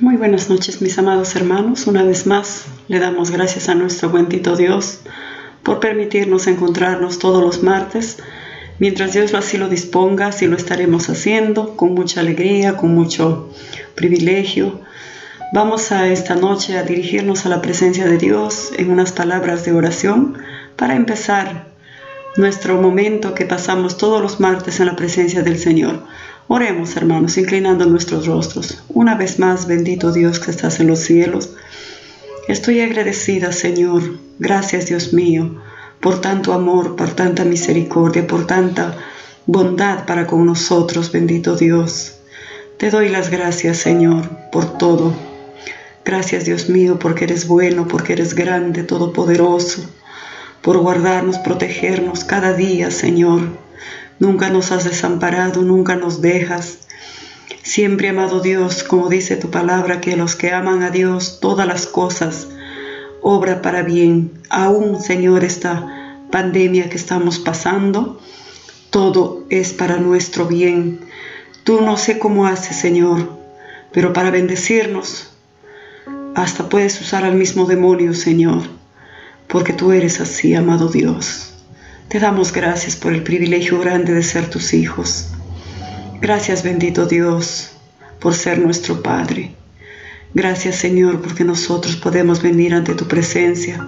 Muy buenas noches, mis amados hermanos. Una vez más le damos gracias a nuestro bendito Dios por permitirnos encontrarnos todos los martes. Mientras Dios así lo disponga, así lo estaremos haciendo con mucha alegría, con mucho privilegio. Vamos a esta noche a dirigirnos a la presencia de Dios en unas palabras de oración para empezar nuestro momento que pasamos todos los martes en la presencia del Señor. Oremos, hermanos, inclinando nuestros rostros. Una vez más, bendito Dios que estás en los cielos. Estoy agradecida, Señor. Gracias, Dios mío, por tanto amor, por tanta misericordia, por tanta bondad para con nosotros, bendito Dios. Te doy las gracias, Señor, por todo. Gracias, Dios mío, porque eres bueno, porque eres grande, todopoderoso, por guardarnos, protegernos cada día, Señor. Nunca nos has desamparado, nunca nos dejas. Siempre, amado Dios, como dice tu palabra, que los que aman a Dios, todas las cosas obra para bien. Aún, Señor, esta pandemia que estamos pasando, todo es para nuestro bien. Tú no sé cómo haces, Señor, pero para bendecirnos, hasta puedes usar al mismo demonio, Señor, porque tú eres así, amado Dios. Te damos gracias por el privilegio grande de ser tus hijos. Gracias, bendito Dios, por ser nuestro Padre. Gracias, Señor, porque nosotros podemos venir ante tu presencia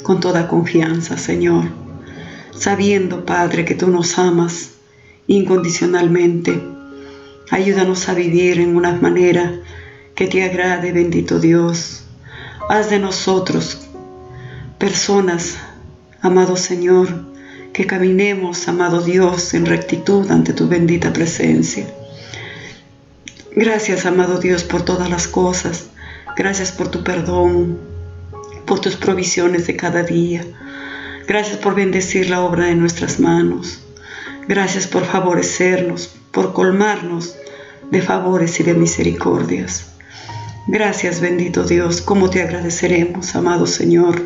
con toda confianza, Señor, sabiendo, Padre, que tú nos amas incondicionalmente. Ayúdanos a vivir en una manera que te agrade, bendito Dios. Haz de nosotros personas, amado Señor, que caminemos, amado Dios, en rectitud ante tu bendita presencia. Gracias, amado Dios, por todas las cosas. Gracias por tu perdón, por tus provisiones de cada día. Gracias por bendecir la obra de nuestras manos. Gracias por favorecernos, por colmarnos de favores y de misericordias. Gracias, bendito Dios. ¿Cómo te agradeceremos, amado Señor?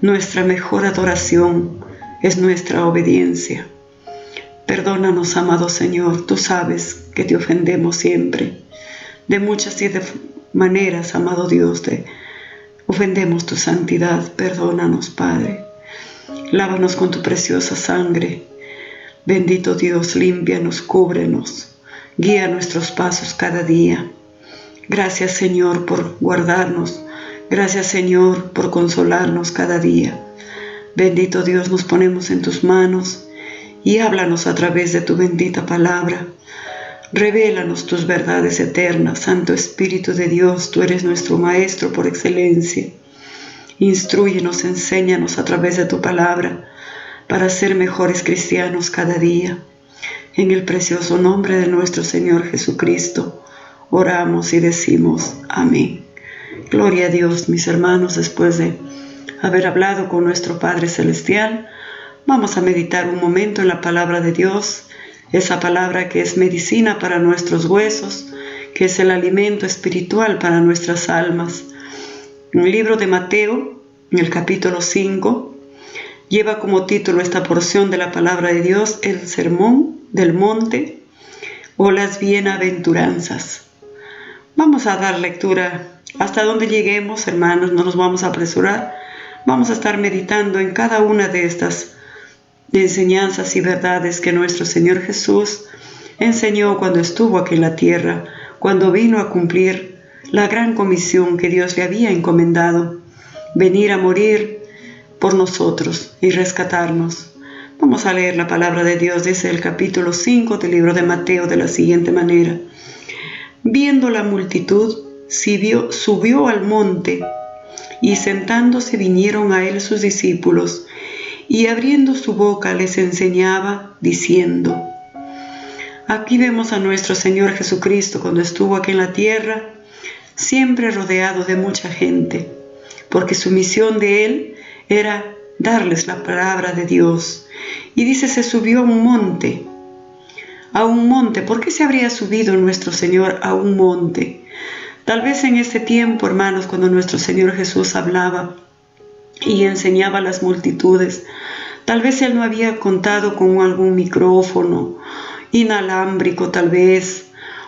Nuestra mejor adoración es nuestra obediencia. Perdónanos, amado Señor, tú sabes que te ofendemos siempre. De muchas y de maneras, amado Dios, te ofendemos tu santidad. Perdónanos, Padre. Lávanos con tu preciosa sangre. Bendito Dios, límpianos, cúbrenos. Guía nuestros pasos cada día. Gracias, Señor, por guardarnos. Gracias, Señor, por consolarnos cada día. Bendito Dios, nos ponemos en tus manos y háblanos a través de tu bendita palabra. Revélanos tus verdades eternas. Santo Espíritu de Dios, tú eres nuestro Maestro por excelencia. Instrúyenos, enséñanos a través de tu palabra para ser mejores cristianos cada día. En el precioso nombre de nuestro Señor Jesucristo, oramos y decimos amén. Gloria a Dios, mis hermanos. Después de haber hablado con nuestro Padre Celestial, vamos a meditar un momento en la palabra de Dios, esa palabra que es medicina para nuestros huesos, que es el alimento espiritual para nuestras almas. En el libro de Mateo, en el capítulo 5, lleva como título esta porción de la palabra de Dios, el Sermón del Monte o las Bienaventuranzas. Vamos a dar lectura hasta donde lleguemos, hermanos, no nos vamos a apresurar. Vamos a estar meditando en cada una de estas enseñanzas y verdades que nuestro Señor Jesús enseñó cuando estuvo aquí en la tierra, cuando vino a cumplir la gran comisión que Dios le había encomendado, venir a morir por nosotros y rescatarnos. Vamos a leer la palabra de Dios desde el capítulo 5 del libro de Mateo de la siguiente manera. Viendo la multitud, subió al monte, y sentándose vinieron a él sus discípulos, y abriendo su boca les enseñaba, diciendo. Aquí vemos a nuestro Señor Jesucristo cuando estuvo aquí en la tierra, siempre rodeado de mucha gente, porque su misión de él era darles la palabra de Dios. Y dice, se subió a un monte. A un monte. ¿Por qué se habría subido nuestro Señor a un monte? Tal vez en este tiempo, hermanos, cuando nuestro Señor Jesús hablaba y enseñaba a las multitudes, Tal vez él no había contado con algún micrófono inalámbrico, tal vez,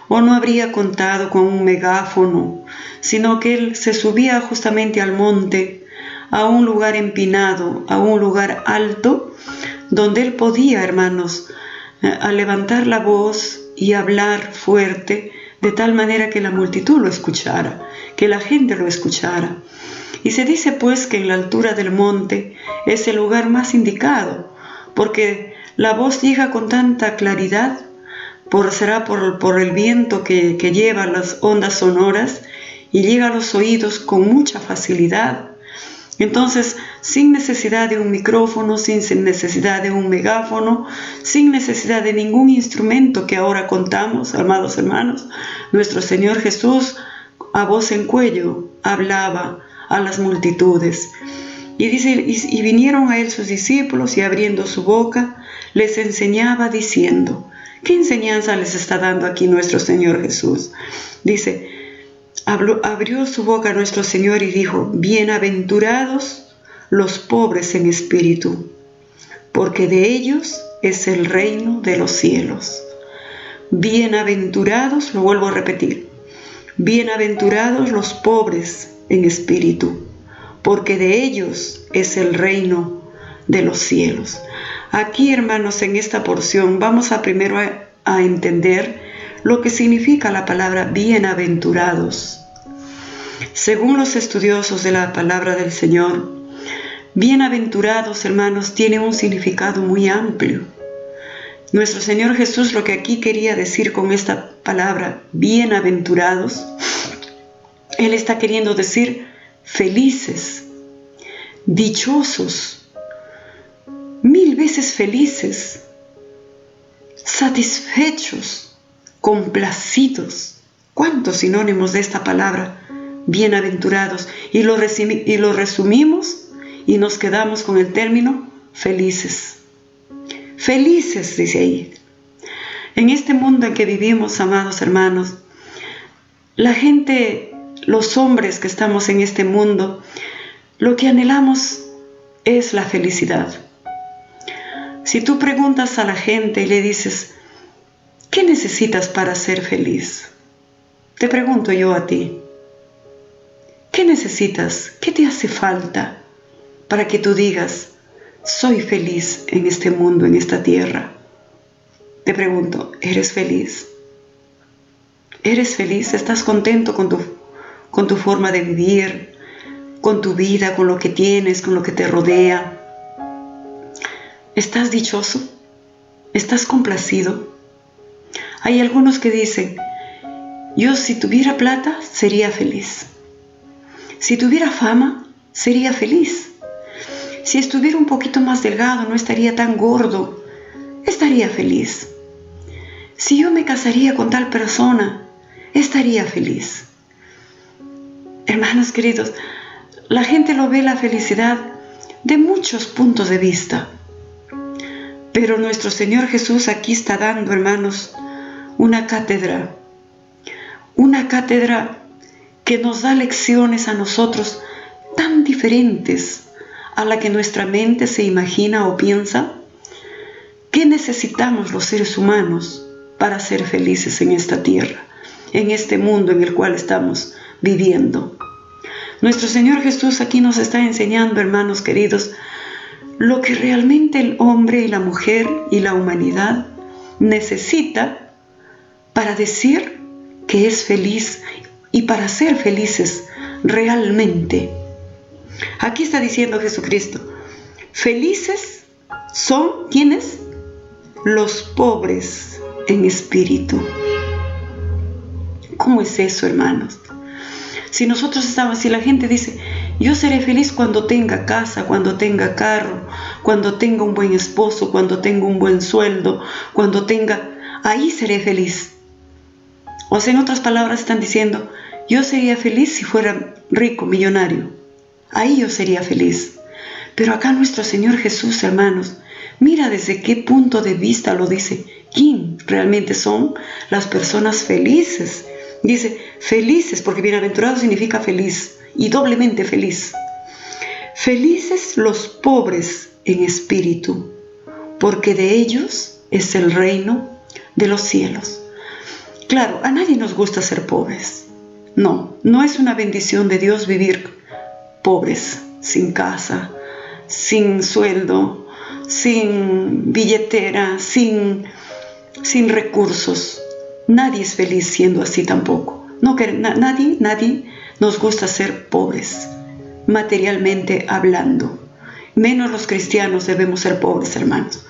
o no habría contado con un megáfono, sino que él se subía justamente al monte, a un lugar empinado, a un lugar alto, donde él podía, hermanos, a levantar la voz y hablar fuerte, de tal manera que la multitud lo escuchara, que la gente lo escuchara. Y se dice pues que en la altura del monte es el lugar más indicado, porque la voz llega con tanta claridad, será por el viento que lleva las ondas sonoras, y llega a los oídos con mucha facilidad. Entonces, sin necesidad de un micrófono, sin necesidad de un megáfono, sin necesidad de ningún instrumento que ahora contamos, amados hermanos, nuestro Señor Jesús, a voz en cuello, hablaba a las multitudes. Y dice, y vinieron a él sus discípulos, y abriendo su boca, les enseñaba diciendo. ¿Qué enseñanza les está dando aquí nuestro Señor Jesús? Dice, abrió su boca nuestro Señor y dijo, bienaventurados los pobres en espíritu, porque de ellos es el reino de los cielos. Bienaventurados, lo vuelvo a repetir, bienaventurados los pobres en espíritu, porque de ellos es el reino de los cielos. Aquí, hermanos, en esta porción vamos a primero a entender lo que significa la palabra bienaventurados. Según los estudiosos de la palabra del Señor, bienaventurados, hermanos, tiene un significado muy amplio. Nuestro Señor Jesús lo que aquí quería decir con esta palabra bienaventurados, Él está queriendo decir felices, dichosos, 1000 veces felices, satisfechos, complacidos. ¿Cuántos sinónimos de esta palabra? Bienaventurados. Y lo resumimos y nos quedamos con el término felices. Felices, dice ahí. En este mundo en que vivimos, amados hermanos, la gente, los hombres que estamos en este mundo, lo que anhelamos es la felicidad. Si tú preguntas a la gente y le dices, ¿qué necesitas para ser feliz? Te pregunto yo a ti, ¿qué necesitas? ¿Qué te hace falta para que tú digas, soy feliz en este mundo, en esta tierra? Te pregunto, ¿eres feliz? ¿Eres feliz? ¿Estás contento con tu forma de vivir, con tu vida, con lo que tienes, con lo que te rodea? ¿Estás dichoso? ¿Estás complacido? Hay algunos que dicen, yo si tuviera plata sería feliz. Si tuviera fama sería feliz. Si estuviera un poquito más delgado, no estaría tan gordo, estaría feliz. Si yo me casaría con tal persona, estaría feliz. Hermanos queridos, la gente lo ve la felicidad de muchos puntos de vista. Pero nuestro Señor Jesús aquí está dando, hermanos, una cátedra que nos da lecciones a nosotros tan diferentes a la que nuestra mente se imagina o piensa. ¿Qué necesitamos los seres humanos para ser felices en esta tierra, en este mundo en el cual estamos viviendo? Nuestro Señor Jesús aquí nos está enseñando, hermanos queridos, lo que realmente el hombre y la mujer y la humanidad necesita para decir que es feliz y para ser felices realmente. Aquí está diciendo Jesucristo, felices son, ¿quiénes? Los pobres en espíritu. ¿Cómo es eso, hermanos? Si la gente dice, yo seré feliz cuando tenga casa, cuando tenga carro, cuando tenga un buen esposo, cuando tenga un buen sueldo, ahí seré feliz. O sea, en otras palabras están diciendo, yo sería feliz si fuera rico, millonario. Ahí yo sería feliz. Pero acá nuestro Señor Jesús, hermanos, mira desde qué punto de vista lo dice. ¿Quién realmente son las personas felices? Dice, felices, porque bienaventurado significa feliz, y doblemente feliz. Felices los pobres en espíritu, porque de ellos es el reino de los cielos. Claro, a nadie nos gusta ser pobres. No es una bendición de Dios vivir pobres, sin casa, sin sueldo, sin billetera, sin recursos. Nadie es feliz siendo así tampoco. Nadie nos gusta ser pobres, materialmente hablando. Menos los cristianos debemos ser pobres, hermanos.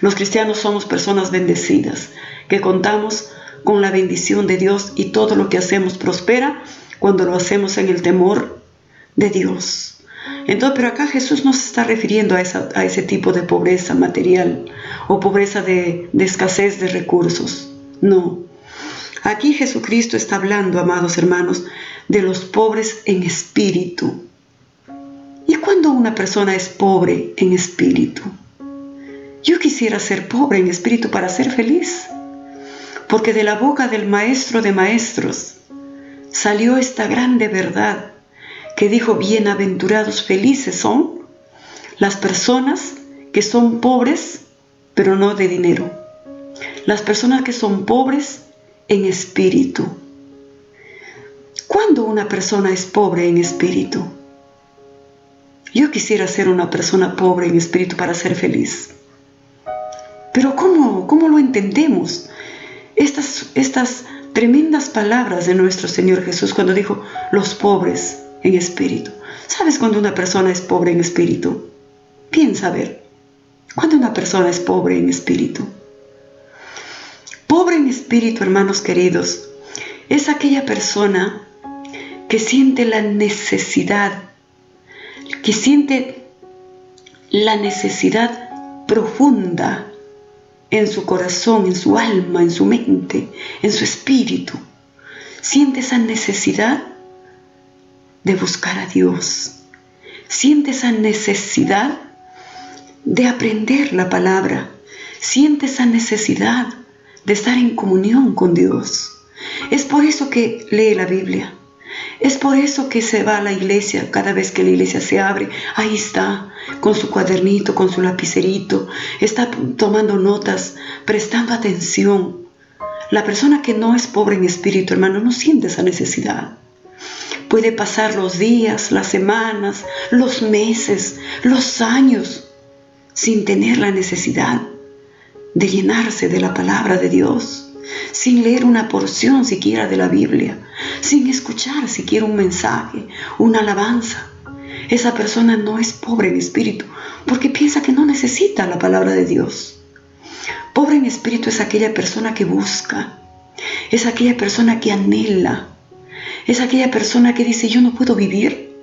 Los cristianos somos personas bendecidas, que contamos con la bendición de Dios y todo lo que hacemos prospera cuando lo hacemos en el temor de Dios. Entonces, pero acá Jesús no se está refiriendo a ese tipo de pobreza material o pobreza de escasez de recursos. No. Aquí Jesucristo está hablando, amados hermanos, de los pobres en espíritu. ¿Y cuándo una persona es pobre en espíritu? Yo quisiera ser pobre en espíritu para ser feliz, porque de la boca del Maestro de Maestros salió esta grande verdad que dijo: bienaventurados, felices son las personas que son pobres, pero no de dinero. Las personas que son pobres en espíritu. ¿Cuándo una persona es pobre en espíritu? Yo quisiera ser una persona pobre en espíritu para ser feliz. Pero ¿cómo lo entendemos? Estas tremendas palabras de nuestro Señor Jesús cuando dijo los pobres en espíritu. ¿Sabes cuando una persona es pobre en espíritu? Piensa a ver. ¿Cuándo una persona es pobre en espíritu? Pobre en espíritu, hermanos queridos, es aquella persona que siente la necesidad profunda en su corazón, en su alma, en su mente, en su espíritu. Siente esa necesidad de buscar a Dios. Siente esa necesidad de aprender la palabra. Siente esa necesidad de estar en comunión con Dios. Es por eso que lee la Biblia. Es por eso que se va a la iglesia. Cada vez que la iglesia se abre, ahí está, con su cuadernito, con su lapicerito, está tomando notas, prestando atención. La persona que no es pobre en espíritu, hermano, no siente esa necesidad. Puede pasar los días, las semanas, los meses, los años, sin tener la necesidad de llenarse de la palabra de Dios, sin leer una porción siquiera de la Biblia, sin escuchar siquiera un mensaje, una alabanza. Esa persona no es pobre en espíritu porque piensa que no necesita la palabra de Dios. Pobre en espíritu es aquella persona que busca, es aquella persona que anhela, es aquella persona que dice: yo no puedo vivir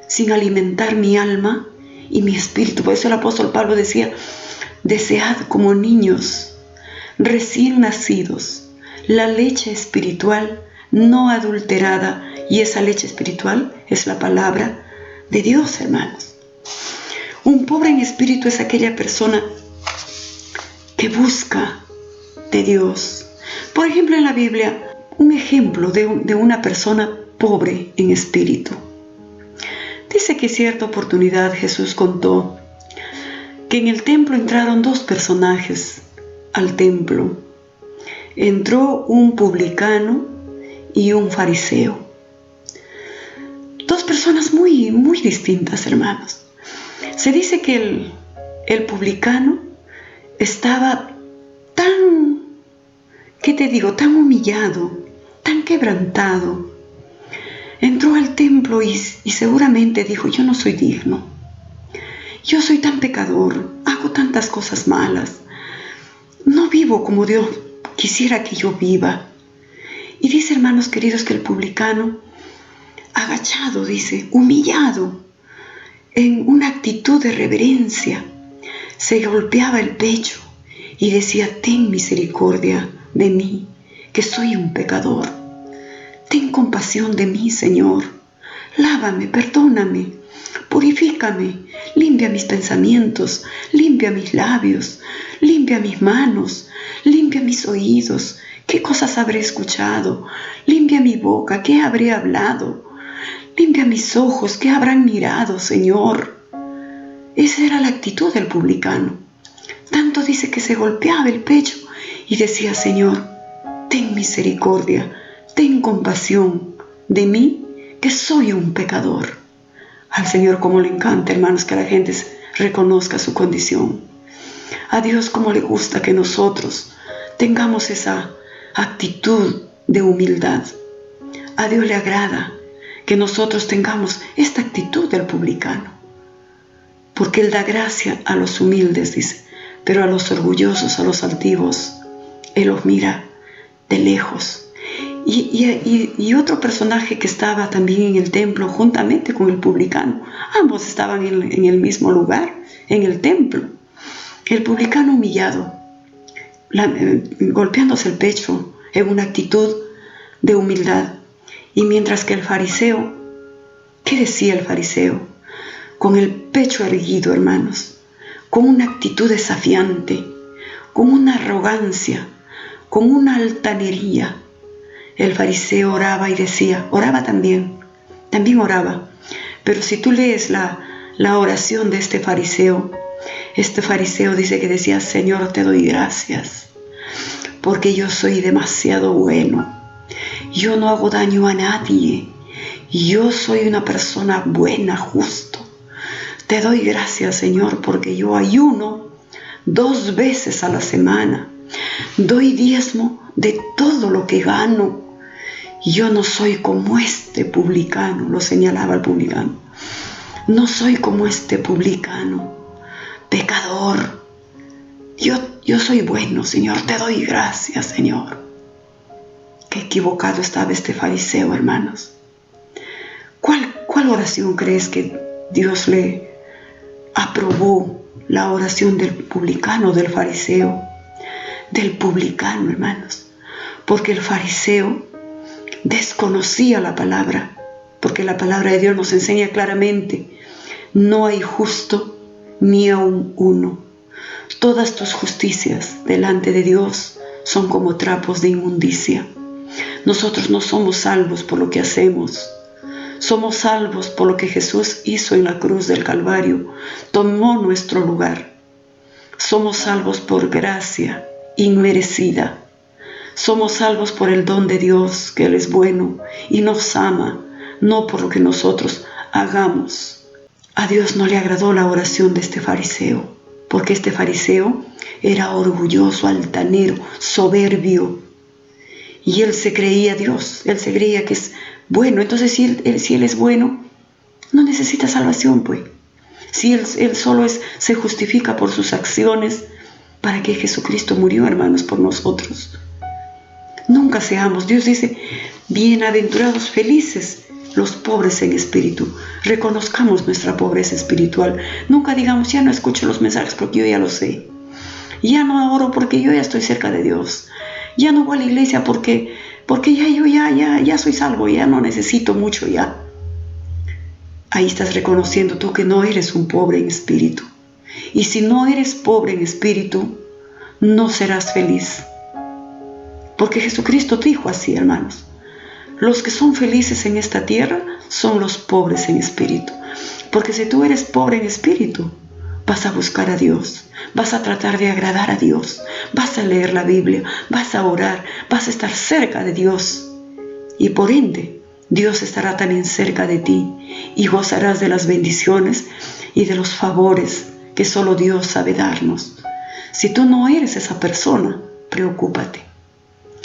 sin alimentar mi alma y mi espíritu. Por eso el apóstol Pablo decía: desead como niños recién nacidos la leche espiritual no adulterada, y esa leche espiritual es la palabra de Dios, hermanos. Un pobre en espíritu es aquella persona que busca de Dios. Por ejemplo, en la Biblia, un ejemplo de una persona pobre en espíritu. Dice que cierta oportunidad Jesús contó que en el templo entraron dos personajes al templo. Entró un publicano y un fariseo. Dos personas muy, muy distintas, hermanos. Se dice que el publicano estaba tan, tan humillado, tan quebrantado. Entró al templo y seguramente dijo: yo no soy digno. Yo soy tan pecador, hago tantas cosas malas. No vivo como Dios quisiera que yo viva. Y dice, hermanos queridos, que el publicano, agachado, dice, humillado, en una actitud de reverencia, se golpeaba el pecho y decía: ten misericordia de mí, que soy un pecador. Ten compasión de mí, Señor. Lávame, perdóname, purifícame, limpia mis pensamientos, limpia mis labios, limpia mis manos, limpia mis oídos. ¿Qué cosas habré escuchado? Limpia mi boca, ¿qué habré hablado? Limpia mis ojos, ¿qué habrán mirado, Señor? Esa era la actitud del publicano. Tanto dice que se golpeaba el pecho y decía: Señor, ten misericordia, ten compasión de mí, que soy un pecador. Al Señor como le encanta, hermanos, que la gente reconozca su condición. A Dios como le gusta que nosotros tengamos esa actitud de humildad. A Dios le agrada que nosotros tengamos esta actitud del publicano. Porque Él da gracia a los humildes, dice, pero a los orgullosos, a los altivos, Él los mira de lejos. Y otro personaje que estaba también en el templo juntamente con el publicano, ambos estaban en el mismo lugar, en el templo. El publicano humillado, golpeándose el pecho en una actitud de humildad. Y mientras que el fariseo, ¿qué decía el fariseo? Con el pecho erguido, hermanos, con una actitud desafiante, con una arrogancia, con una altanería. El fariseo oraba y decía, oraba también oraba. Pero si tú lees la oración de este fariseo dice que decía: Señor, te doy gracias, porque yo soy demasiado bueno. Yo no hago daño a nadie. Yo soy una persona buena, justo. Te doy gracias, Señor, porque yo ayuno 2 veces a la semana. Doy diezmo de todo lo que gano. Yo no soy como este publicano, lo señalaba el publicano. No soy como este publicano, pecador. Yo soy bueno, Señor, te doy gracias, Señor. Qué equivocado estaba este fariseo, hermanos. ¿Cuál oración crees que Dios le aprobó? La oración del publicano, del fariseo. Del publicano, hermanos. Porque el fariseo desconocía la palabra, porque la palabra de Dios nos enseña claramente: no hay justo ni aun uno. Todas tus justicias delante de Dios son como trapos de inmundicia. Nosotros no somos salvos por lo que hacemos. Somos salvos por lo que Jesús hizo en la cruz del Calvario. Tomó nuestro lugar. Somos salvos por gracia inmerecida. Somos salvos por el don de Dios, que Él es bueno y nos ama, no por lo que nosotros hagamos. A Dios no le agradó la oración de este fariseo, porque este fariseo era orgulloso, altanero, soberbio. Y él se creía Dios, él se creía que es bueno. Entonces si él es bueno, no necesita salvación, pues. Si él solo se justifica por sus acciones, ¿para qué Jesucristo murió, hermanos, por nosotros? Nunca seamos, Dios dice, bienaventurados, felices los pobres en espíritu. Reconozcamos nuestra pobreza espiritual. Nunca digamos: ya no escucho los mensajes porque yo ya lo sé. Ya no oro porque yo ya estoy cerca de Dios. Ya no voy a la iglesia porque ya soy salvo, ya no necesito mucho ya. Ahí estás reconociendo tú que no eres un pobre en espíritu. Y si no eres pobre en espíritu, no serás feliz. Porque Jesucristo dijo así, hermanos: los que son felices en esta tierra son los pobres en espíritu. Porque si tú eres pobre en espíritu, vas a buscar a Dios, vas a tratar de agradar a Dios, vas a leer la Biblia, vas a orar, vas a estar cerca de Dios. Y por ende, Dios estará también cerca de ti y gozarás de las bendiciones y de los favores que solo Dios sabe darnos. Si tú no eres esa persona, preocúpate.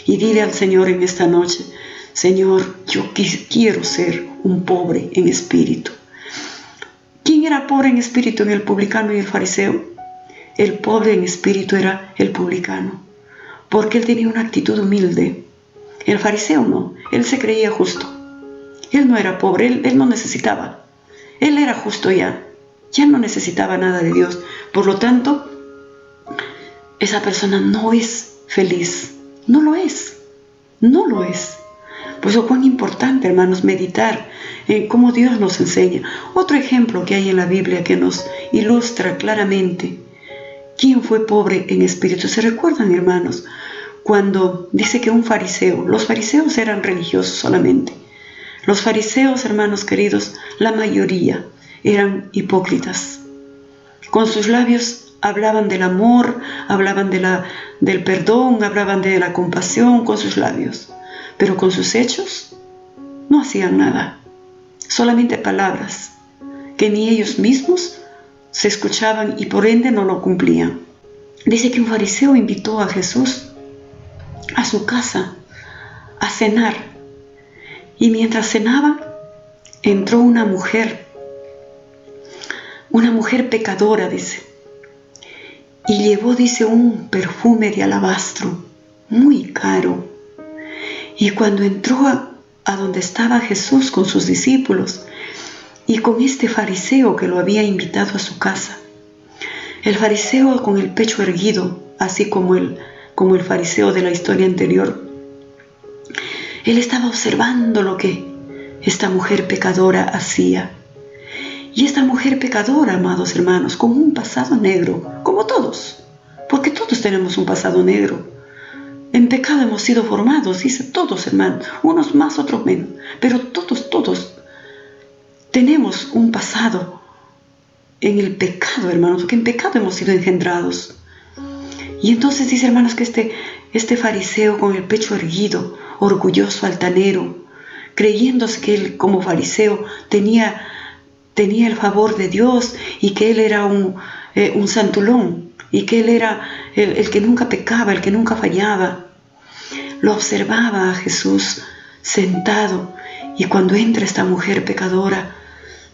Y dile al Señor en esta noche: Señor, yo quiero ser un pobre en espíritu. ¿Quién era pobre en espíritu en el publicano y el fariseo? El pobre en espíritu era el publicano, porque él tenía una actitud humilde. El fariseo no, él se creía justo. Él no era pobre, él no necesitaba. Él era justo ya no necesitaba nada de Dios. Por lo tanto, esa persona no es feliz. No lo es. Por eso cuán importante, hermanos, meditar en cómo Dios nos enseña. Otro ejemplo que hay en la Biblia que nos ilustra claramente quién fue pobre en espíritu. ¿Se recuerdan, hermanos? Cuando dice que un fariseo, los fariseos eran religiosos solamente. Los fariseos, hermanos queridos, la mayoría eran hipócritas. Con sus labios hablaban del amor, hablaban del perdón, hablaban de la compasión con sus labios, pero con sus hechos no hacían nada, solamente palabras que ni ellos mismos se escuchaban y por ende no lo cumplían. Dice que un fariseo invitó a Jesús a su casa a cenar, y mientras cenaba entró una mujer pecadora, dice, y llevó, dice, un perfume de alabastro muy caro. Y cuando entró a donde estaba Jesús con sus discípulos y con este fariseo que lo había invitado a su casa, el fariseo con el pecho erguido, así como el fariseo de la historia anterior, él estaba observando lo que esta mujer pecadora hacía. Y esta mujer pecadora, amados hermanos, con un pasado negro, como todos, porque todos tenemos un pasado negro. En pecado hemos sido formados, dice todos, hermanos, unos más, otros menos, pero todos tenemos un pasado en el pecado, hermanos, porque en pecado hemos sido engendrados. Y entonces dice, hermanos, que este fariseo con el pecho erguido, orgulloso, altanero, creyéndose que él como fariseo tenía el favor de Dios y que él era un santulón y que él era el que nunca pecaba, el que nunca fallaba. Lo observaba a Jesús sentado, y cuando entra esta mujer pecadora,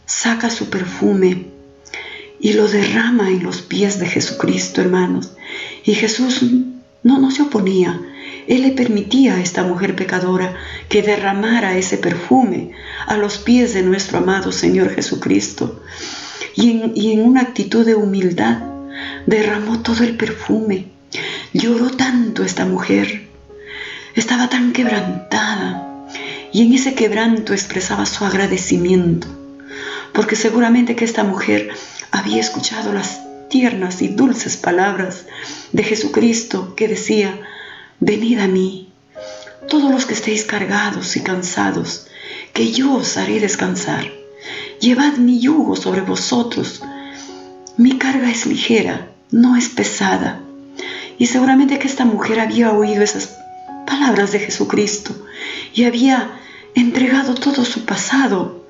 saca su perfume y lo derrama en los pies de Jesucristo, hermanos. Y Jesús no se oponía. Él le permitía a esta mujer pecadora que derramara ese perfume a los pies de nuestro amado Señor Jesucristo. Y en una actitud de humildad derramó todo el perfume. Lloró tanto esta mujer. Estaba tan quebrantada. Y en ese quebranto expresaba su agradecimiento. Porque seguramente que esta mujer había escuchado las tiernas y dulces palabras de Jesucristo que decía: venid a mí, todos los que estéis cargados y cansados, que yo os haré descansar. Llevad mi yugo sobre vosotros. Mi carga es ligera, no es pesada. Y seguramente que esta mujer había oído esas palabras de Jesucristo y había entregado todo su pasado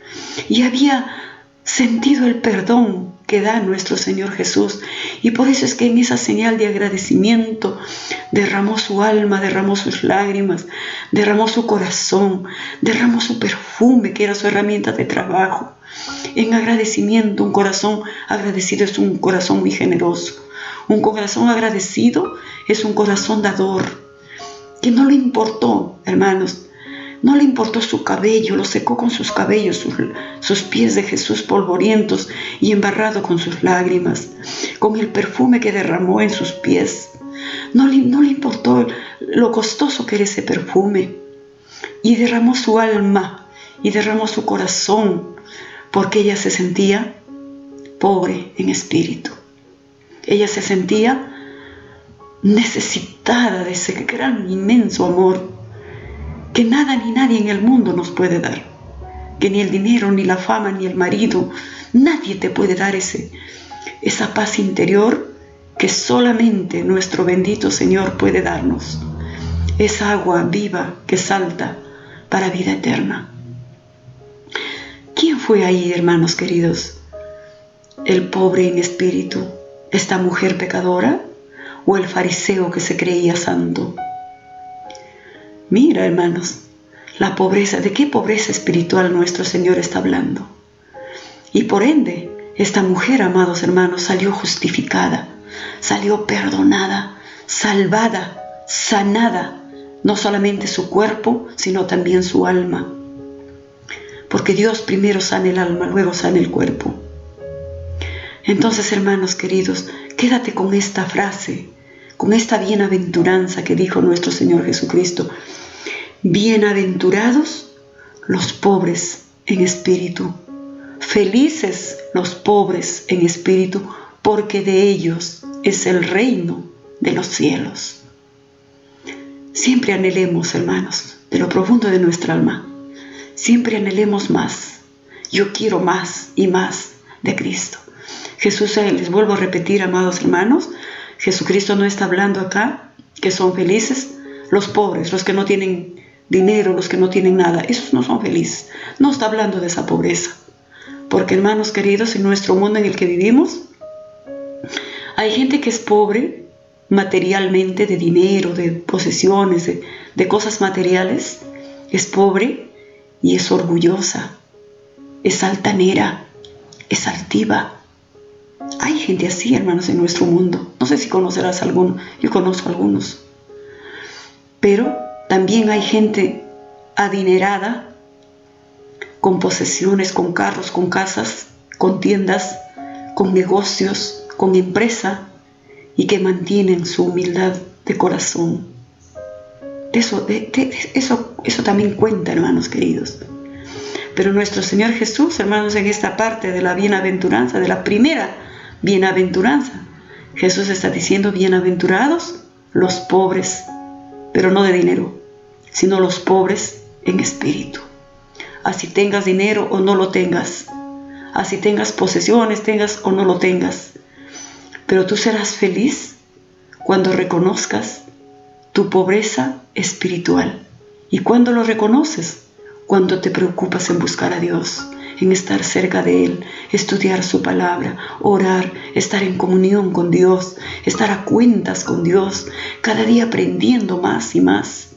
y había sentido el perdón que da nuestro Señor Jesús, y por eso es que en esa señal de agradecimiento derramó su alma, derramó sus lágrimas, derramó su corazón, derramó su perfume, que era su herramienta de trabajo. En agradecimiento, un corazón agradecido es un corazón muy generoso. Un corazón agradecido es un corazón dador, que no le importó, hermanos, no le importó su cabello, lo secó con sus cabellos, sus pies de Jesús polvorientos y embarrado con sus lágrimas, con el perfume que derramó en sus pies. No le importó lo costoso que era ese perfume. Y derramó su alma y derramó su corazón, porque ella se sentía pobre en espíritu. Ella se sentía necesitada de ese gran, inmenso amor que nada ni nadie en el mundo nos puede dar, que ni el dinero, ni la fama, ni el marido, nadie te puede dar esa paz interior que solamente nuestro bendito Señor puede darnos, esa agua viva que salta para vida eterna. ¿Quién fue ahí, hermanos queridos? ¿El pobre en espíritu, esta mujer pecadora, o el fariseo que se creía santo? Mira, hermanos, la pobreza, ¿de qué pobreza espiritual nuestro Señor está hablando? Y por ende, esta mujer, amados hermanos, salió justificada, salió perdonada, salvada, sanada, no solamente su cuerpo, sino también su alma. Porque Dios primero sana el alma, luego sana el cuerpo. Entonces, hermanos queridos, quédate con esta frase, con esta bienaventuranza que dijo nuestro Señor Jesucristo: bienaventurados los pobres en espíritu, felices los pobres en espíritu, porque de ellos es el reino de los cielos. Siempre anhelemos, hermanos, de lo profundo de nuestra alma, siempre anhelemos más. Yo quiero más y más de Cristo. Jesús, les vuelvo a repetir, amados hermanos, Jesucristo no está hablando acá que son felices los pobres, los que no tienen dinero, los que no tienen nada. Esos no son felices. No está hablando de esa pobreza. Porque, hermanos queridos, en nuestro mundo en el que vivimos, hay gente que es pobre materialmente, de dinero, de posesiones, de cosas materiales. Es pobre y es orgullosa, es altanera, es altiva. Hay gente así, hermanos, en nuestro mundo. No sé si conocerás alguno. Yo conozco algunos. Pero también hay gente adinerada, con posesiones, con carros, con casas, con tiendas, con negocios, con empresa, y que mantienen su humildad de corazón. Eso también cuenta, hermanos queridos. Pero nuestro Señor Jesús, hermanos, en esta parte de la bienaventuranza, de la primera bienaventuranza, Jesús está diciendo: bienaventurados los pobres, pero no de dinero, sino los pobres en espíritu. Así tengas dinero o no lo tengas, así tengas posesiones, tengas o no lo tengas, pero tú serás feliz cuando reconozcas tu pobreza espiritual. ¿Y cuándo lo reconoces? Cuando te preocupas en buscar a Dios, en estar cerca de Él, estudiar su palabra, orar, estar en comunión con Dios, estar a cuentas con Dios, cada día aprendiendo más y más.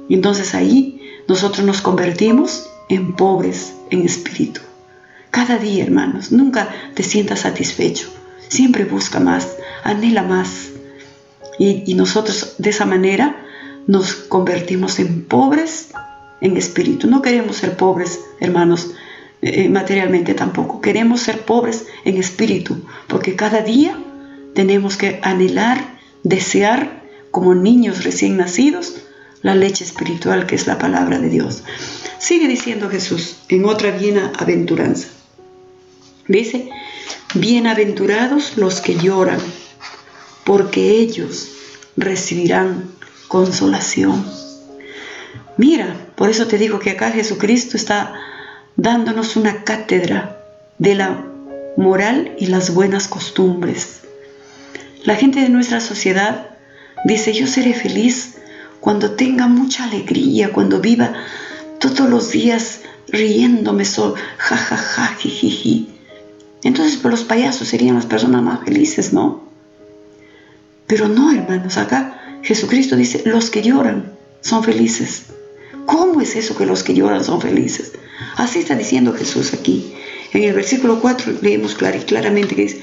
Y entonces ahí nosotros nos convertimos en pobres en espíritu. Cada día, hermanos, nunca te sientas satisfecho. Siempre busca más, anhela más. Y nosotros de esa manera nos convertimos en pobres en espíritu. No queremos ser pobres, hermanos, materialmente tampoco. Queremos ser pobres en espíritu, porque cada día tenemos que anhelar, desear, como niños recién nacidos, la leche espiritual, que es la palabra de Dios. Sigue diciendo Jesús en otra bienaventuranza. Dice: bienaventurados los que lloran, porque ellos recibirán consolación. Mira, por eso te digo que acá Jesucristo está dándonos una cátedra de la moral y las buenas costumbres. La gente de nuestra sociedad dice: yo seré feliz cuando tenga mucha alegría, cuando viva todos los días riéndome, ja, ja, ja, jijiji. Entonces, pues, los payasos serían las personas más felices, ¿no? Pero no, hermanos, acá Jesucristo dice: los que lloran son felices. ¿Cómo es eso que los que lloran son felices? Así está diciendo Jesús aquí. En el versículo 4 leemos claramente que dice: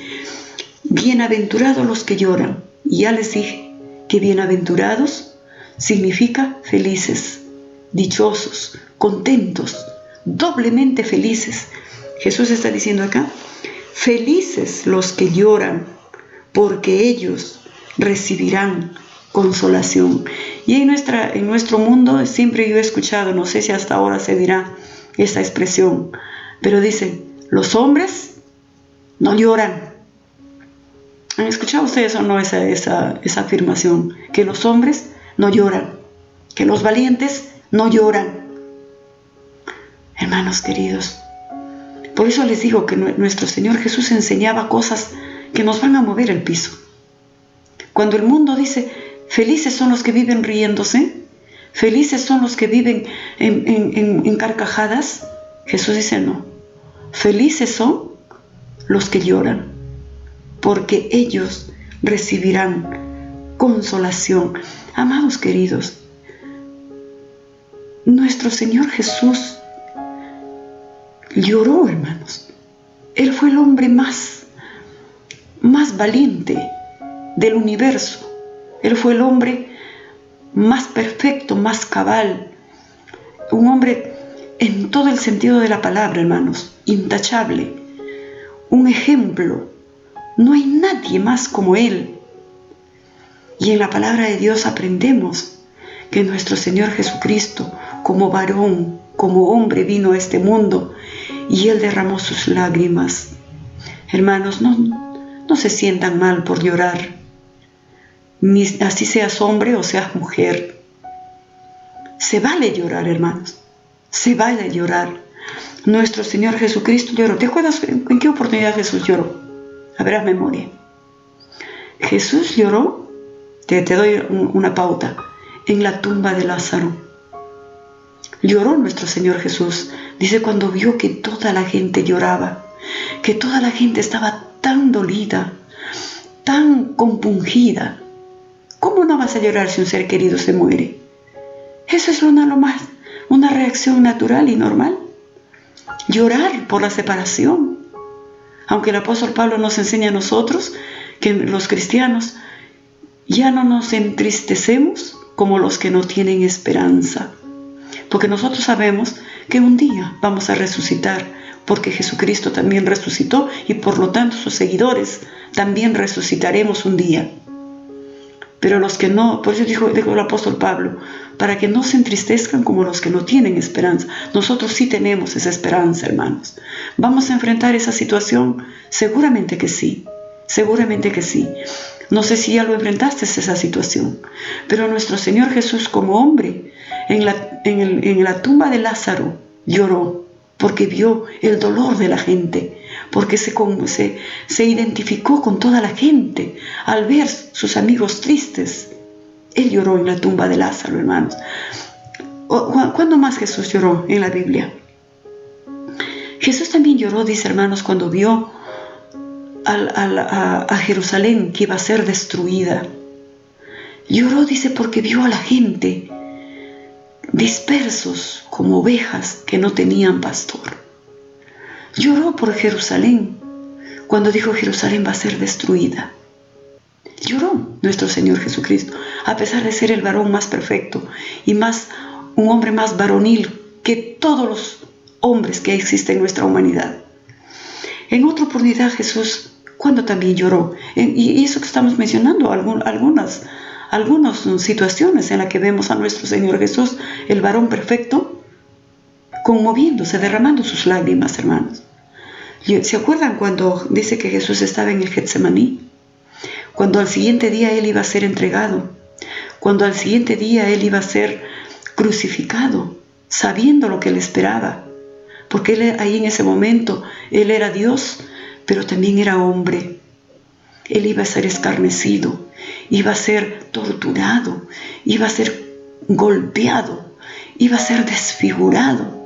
bienaventurados los que lloran. Y ya les dije que bienaventurados significa felices, dichosos, contentos, doblemente felices. Jesús está diciendo acá: felices los que lloran, porque ellos recibirán consolación. Y en nuestro mundo siempre yo he escuchado, no sé si hasta ahora se dirá esta expresión, pero dicen: los hombres no lloran. ¿Han escuchado ustedes o no esa afirmación? Que los hombres no lloran, que los valientes no lloran. Hermanos queridos, por eso les digo que nuestro Señor Jesús enseñaba cosas que nos van a mover el piso. Cuando el mundo dice: felices son los que viven riéndose, felices son los que viven en carcajadas, Jesús dice: no, felices son los que lloran, porque ellos recibirán consolación. Amados queridos, nuestro Señor Jesús lloró, hermanos. Él fue el hombre más valiente del universo. Él fue el hombre más perfecto, más cabal. Un hombre en todo el sentido de la palabra, hermanos, intachable. Un ejemplo. No hay nadie más como Él. Y en la palabra de Dios aprendemos que nuestro Señor Jesucristo, como varón, como hombre, vino a este mundo y Él derramó sus lágrimas. Hermanos, no se sientan mal por llorar, ni así seas hombre o seas mujer. Se vale llorar, hermanos, se vale llorar. Nuestro Señor Jesucristo lloró. ¿Te acuerdas en qué oportunidad Jesús lloró? A ver, haz memoria. Jesús lloró, te doy una pauta, en la tumba de Lázaro. Lloró nuestro Señor Jesús. Dice cuando vio que toda la gente lloraba, que toda la gente estaba tan dolida, tan compungida. ¿Cómo no vas a llorar si un ser querido se muere? Eso es una reacción natural y normal. Llorar por la separación. Aunque el apóstol Pablo nos enseña a nosotros que los cristianos ya no nos entristecemos como los que no tienen esperanza. Porque nosotros sabemos que un día vamos a resucitar, porque Jesucristo también resucitó y por lo tanto sus seguidores también resucitaremos un día. Pero los que no, por eso dijo el apóstol Pablo, para que no se entristezcan como los que no tienen esperanza. Nosotros sí tenemos esa esperanza, hermanos. ¿Vamos a enfrentar esa situación? Seguramente que sí, seguramente que sí. No sé si ya lo enfrentaste esa situación, pero nuestro Señor Jesús como hombre en la tumba de Lázaro lloró porque vio el dolor de la gente, porque se identificó con toda la gente al ver sus amigos tristes. Él lloró en la tumba de Lázaro, hermanos. ¿Cuándo más Jesús lloró en la Biblia? Jesús también lloró, dice, hermanos, cuando vio a Jerusalén que iba a ser destruida. Lloró, dice, porque vio a la gente dispersos como ovejas que no tenían pastor. Lloró por Jerusalén cuando dijo Jerusalén va a ser destruida. Lloró nuestro Señor Jesucristo, a pesar de ser el varón más perfecto y un hombre más varonil que todos los hombres que existen en nuestra humanidad. En otra oportunidad Jesús, cuando también lloró, y eso que estamos mencionando, algunas situaciones en las que vemos a nuestro Señor Jesús, el varón perfecto, conmoviéndose, derramando sus lágrimas, hermanos. ¿Se acuerdan cuando dice que Jesús estaba en el Getsemaní? Cuando al siguiente día Él iba a ser entregado, cuando al siguiente día Él iba a ser crucificado, sabiendo lo que le esperaba, porque Él ahí en ese momento, Él era Dios, pero también era hombre. Él iba a ser escarnecido, iba a ser torturado, iba a ser golpeado, iba a ser desfigurado,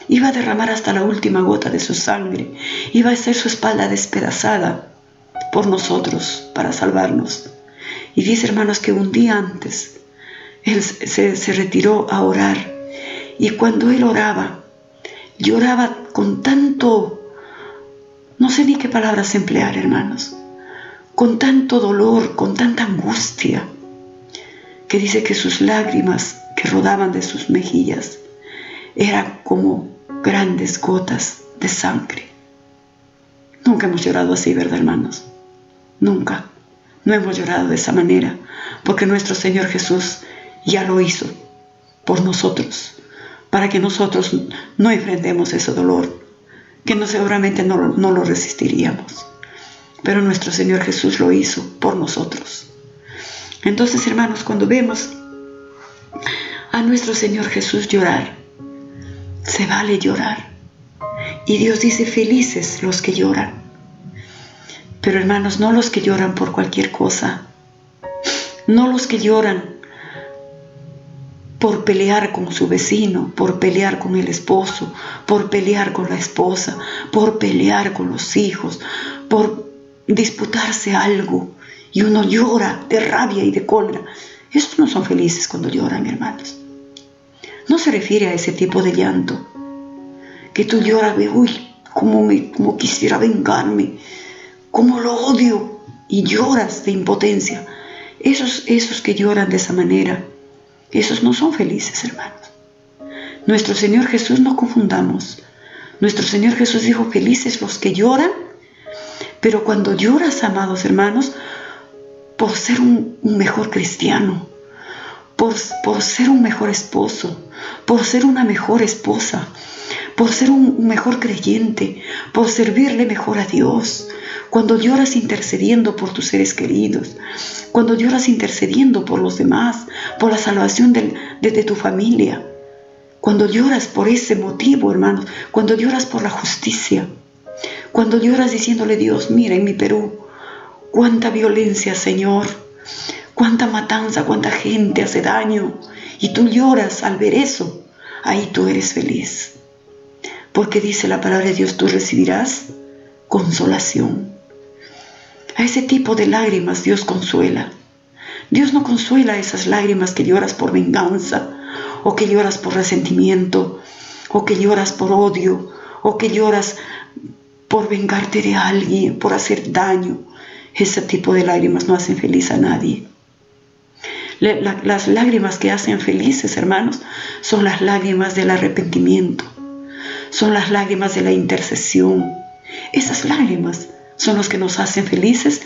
iba a derramar hasta la última gota de su sangre, iba a ser su espalda despedazada por nosotros para salvarnos. Y dice, hermanos, que un día antes Él se retiró a orar, y cuando Él oraba, lloraba con tanto, no sé ni qué palabras emplear, hermanos, con tanto dolor, con tanta angustia, que dice que sus lágrimas que rodaban de sus mejillas eran como grandes gotas de sangre. Nunca hemos llorado así, ¿verdad, hermanos? Nunca. No hemos llorado de esa manera, porque nuestro Señor Jesús ya lo hizo por nosotros, para que nosotros no enfrentemos ese dolor, que seguramente no lo resistiríamos. Pero nuestro Señor Jesús lo hizo por nosotros. Entonces, hermanos, cuando vemos a nuestro Señor Jesús llorar, se vale llorar. Y Dios dice, felices los que lloran. Pero, hermanos, no los que lloran por cualquier cosa. No los que lloran por pelear con su vecino, por pelear con el esposo, por pelear con la esposa, por pelear con los hijos, por disputarse algo, y uno llora de rabia y de cólera. Estos no son felices cuando lloran, hermanos. No se refiere a ese tipo de llanto que tú lloras de, uy, como quisiera vengarme, como lo odio, y lloras de impotencia. Esos que lloran de esa manera, esos no son felices, hermanos. Nuestro Señor Jesús, no confundamos. Nuestro Señor Jesús dijo, felices los que lloran. Pero cuando lloras, amados hermanos, por ser un mejor cristiano, por ser un mejor esposo, por ser una mejor esposa, por ser un mejor creyente, por servirle mejor a Dios, cuando lloras intercediendo por tus seres queridos, cuando lloras intercediendo por los demás, por la salvación de tu familia, cuando lloras por ese motivo, hermanos, cuando lloras por la justicia, Cuando lloras diciéndole, Dios, mira en mi Perú, cuánta violencia, Señor, cuánta matanza, cuánta gente hace daño, y tú lloras al ver eso, ahí tú eres feliz. Porque dice la palabra de Dios, tú recibirás consolación. A ese tipo de lágrimas Dios consuela. Dios no consuela esas lágrimas que lloras por venganza, o que lloras por resentimiento, o que lloras por odio, o que lloras por vengarte de alguien, por hacer daño. Ese tipo de lágrimas no hacen feliz a nadie. Las lágrimas que hacen felices, hermanos, son las lágrimas del arrepentimiento, son las lágrimas de la intercesión. Esas lágrimas son las que nos hacen felices,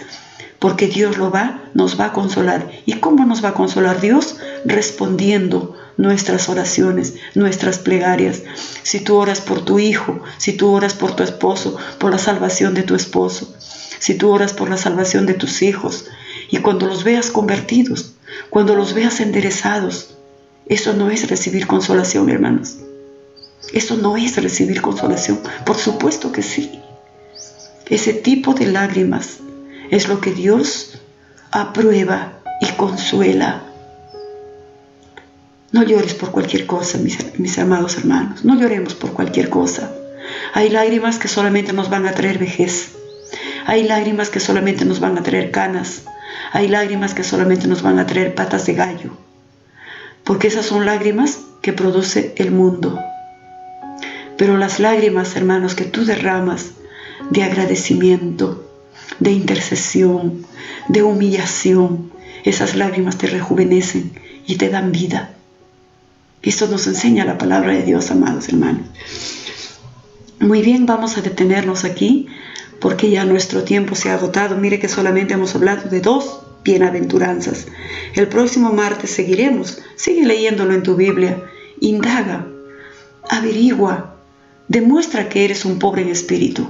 porque Dios nos va a consolar. ¿Y cómo nos va a consolar Dios? Respondiendo nuestras oraciones, nuestras plegarias. Si tú oras por tu hijo, si tú oras por tu esposo, por la salvación de tu esposo, si tú oras por la salvación de tus hijos, y cuando los veas convertidos, cuando los veas enderezados, eso no es recibir consolación, hermanos. Eso no es recibir consolación. Por supuesto que sí. Ese tipo de lágrimas es lo que Dios aprueba y consuela. No llores por cualquier cosa, mis amados hermanos. No lloremos por cualquier cosa. Hay lágrimas que solamente nos van a traer vejez. Hay lágrimas que solamente nos van a traer canas. Hay lágrimas que solamente nos van a traer patas de gallo. Porque esas son lágrimas que produce el mundo. Pero las lágrimas, hermanos, que tú derramas de agradecimiento, de intercesión, de humillación, esas lágrimas te rejuvenecen y te dan vida. Esto nos enseña la palabra de Dios, amados hermanos. Muy bien, vamos a detenernos aquí porque ya nuestro tiempo se ha agotado. Mire que solamente hemos hablado de 2 bienaventuranzas. El próximo martes seguiremos. Sigue leyéndolo en tu Biblia. Indaga, averigua, demuestra que eres un pobre en espíritu.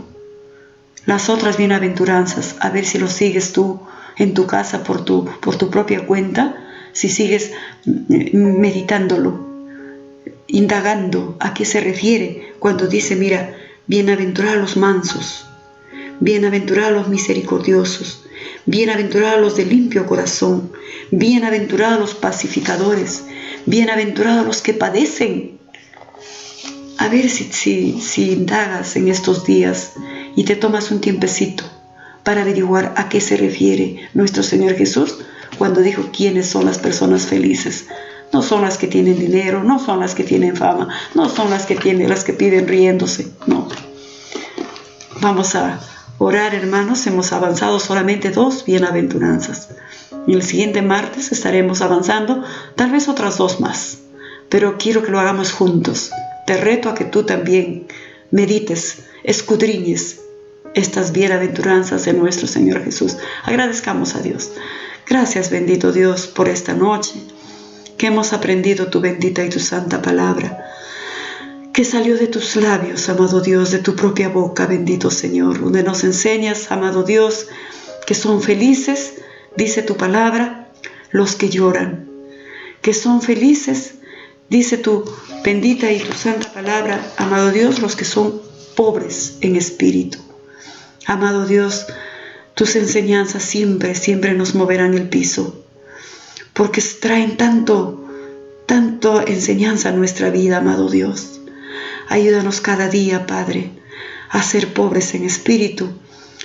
Las otras bienaventuranzas, a ver si lo sigues tú en tu casa por tu propia cuenta, si sigues meditándolo, indagando a qué se refiere cuando dice, mira, bienaventurados los mansos, bienaventurados los misericordiosos, bienaventurados los de limpio corazón, bienaventurados los pacificadores, bienaventurados los que padecen. A ver si indagas en estos días y te tomas un tiempecito para averiguar a qué se refiere nuestro Señor Jesús cuando dijo quiénes son las personas felices. No son las que tienen dinero, no son las que tienen fama, no son las que piden riéndose, no. Vamos a orar, hermanos. Hemos avanzado solamente 2 bienaventuranzas. Y el siguiente martes estaremos avanzando tal vez otras 2 más. Pero quiero que lo hagamos juntos. Te reto a que tú también medites, escudriñes estas bienaventuranzas de nuestro Señor Jesús. Agradezcamos a Dios. Gracias, bendito Dios, por esta noche que hemos aprendido tu bendita y tu santa palabra, que salió de tus labios, amado Dios, de tu propia boca, bendito Señor, donde nos enseñas, amado Dios, que son felices, dice tu palabra, los que lloran, que son felices, dice tu bendita y tu santa palabra, amado Dios, los que son pobres en espíritu. Amado Dios, tus enseñanzas siempre nos moverán el piso, porque traen tanta enseñanza a nuestra vida, amado Dios. Ayúdanos cada día, Padre, a ser pobres en espíritu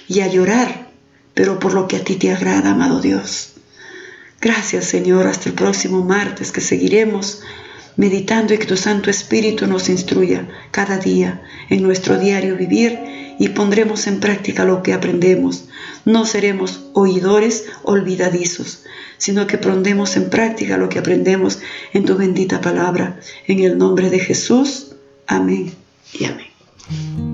y a llorar, pero por lo que a ti te agrada, amado Dios. Gracias, Señor, hasta el próximo martes, que seguiremos meditando y que tu Santo Espíritu nos instruya cada día en nuestro diario vivir y pondremos en práctica lo que aprendemos. No seremos oidores olvidadizos, sino que pondremos en práctica lo que aprendemos en tu bendita palabra. En el nombre de Jesús, amén y amén.